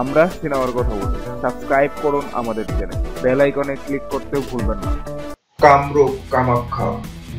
আমরা সিনেমার কথা বলি। সাবস্ক্রাইব করুন আমাদের চ্যানেল, বেল আইকনে ক্লিক করতেও ভুলবেন না। কামরূপ কামাখ্যা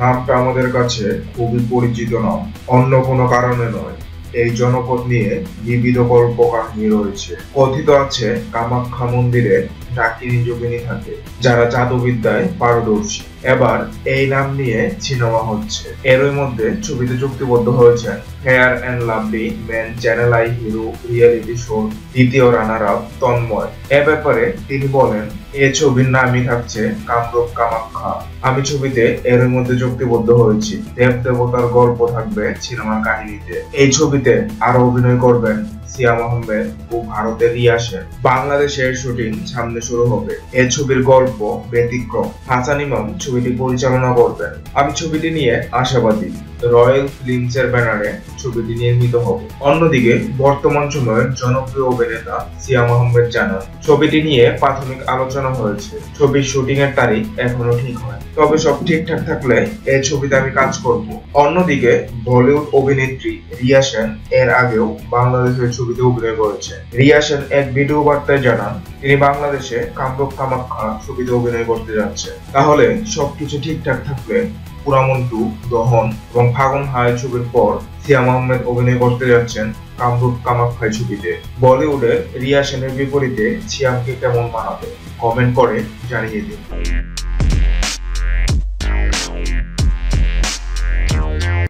নামটা আমাদের কাছে খুবই পরিচিত নাম, অন্য কোনো কারণে নয়। এই জনপদ নিয়ে বিবিধ কল্পকাহিনী রয়েছে। কথিত আছে কামাখ্যা মন্দিরে ডাকিনী যোগিনী থাকে, যারা জাদুবিদ্যায় পারদর্শী। এবার এই নাম নিয়ে সিনেমা হচ্ছে। এরই মধ্যে ছবিতে চুক্তিবদ্ধ হয়েছেন fair and lovely man channel I hero reality show দ্বিতীয় রানার আপ তন্ময়। এ ব্যাপারে তিনি বলেন, এ ছবির নামই থাকছে কামরূপ কামাখ্যা। আমি ছবিতে এর মধ্যে চুক্তিবদ্ধ হয়েছি। দেব দেবতার গল্প থাকবে সিনেমার কাহিনীতে। এই ছবিতে আরো অভিনয় করবেন সিয়াম আহমেদ ও ভারতের রিয়া সেন। বাংলাদেশের শুটিং সামনে শুরু হবে। এই ছবির গল্প ব্যতিক্রম। হাসান ইমাম ছবিটি পরিচালনা করবেন। আমি ছবিটি নিয়ে আশাবাদী। রয়্যাল ফিল্মস এর ব্যানারে ছবিটি নির্মিত হবে। অন্যদিকে বর্তমান সময়ের জনপ্রিয় অভিনেতা সিয়াম আহমেদ জানান, ছবিটি নিয়ে প্রাথমিক আলোচনা হয়েছে। ছবির শুটিং এর তারিখ এখনো ঠিক হয়, তবে সব ঠিকঠাক থাকলে এই ছবিতে আমি কাজ করব। অন্যদিকে বলিউড অভিনেত্রী রিয়া সেন এর আগেও বাংলাদেশের ছবিতে অভিনয় করেছে। রিয়া সেন এক ভিডিও বার্তায় জানান, তিনি বাংলাদেশে কামরূপ কামাখ্যা ছবিতে অভিনয় করতে যাচ্ছে। তাহলে সবকিছু ঠিকঠাক থাকলে পুরামন্টু, দহন এবং ফাগুন হায় ছবির পর সিয়াম আহমেদ অভিনয় করতে যাচ্ছেন কামরূপ কামাখ্যায় ছবিতে। বলিউডের রিয়া সেনের বিপরীতে সিয়ামকে কেমন মানাবে কমেন্ট করে জানিয়ে দিন।